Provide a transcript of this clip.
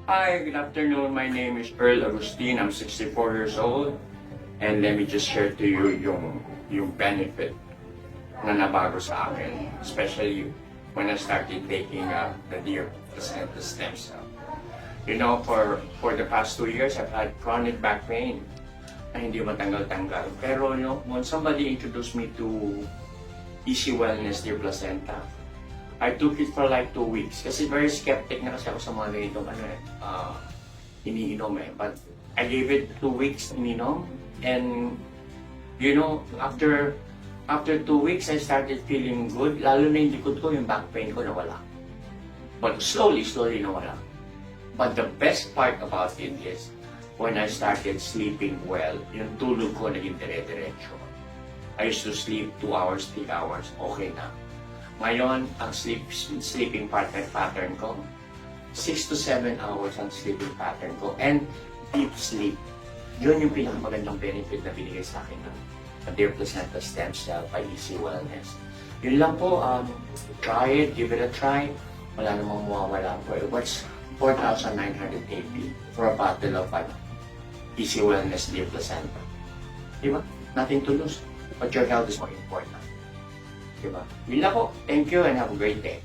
Hi, good afternoon. My name is Earl Agustin. I'm 64 years old. And let me just share to you yung benefit na nabago sa akin. Especially when I started taking the Deer placenta stem cell. You know, for the past 2 years, I've had chronic back pain na hindi matanggal-tanggal. Pero when somebody introduced me to Easy Wellness Deer Placenta, I took it for like 2 weeks. Kasi very skeptic na kasi ako sa mga ganitong iniinom eh. But I gave it 2 weeks ininom. And after 2 weeks, I started feeling good. Lalo na yung likod ko, yung back pain ko nawala. But slowly nawala. But the best part about it is, when I started sleeping well, yung tulog ko naging dire-diretso. I used to sleep 2 hours, 3 hours, okay na. Ngayon, ang sleeping pattern ko, 6 to 7 hours ang sleeping pattern ko. And deep sleep. Yun yung pinakamagandang benefit na binigay sa akin ng Deer Placenta Stem Cell by Easy Wellness. Yun lang po, try it, give it a try. Wala namang mawawala po. What's 4,980 for a bottle of Easy Wellness Deer Placenta? Diba? Nothing to lose. But your health is more important. Diba? Yun lang po. Thank you and have a great day.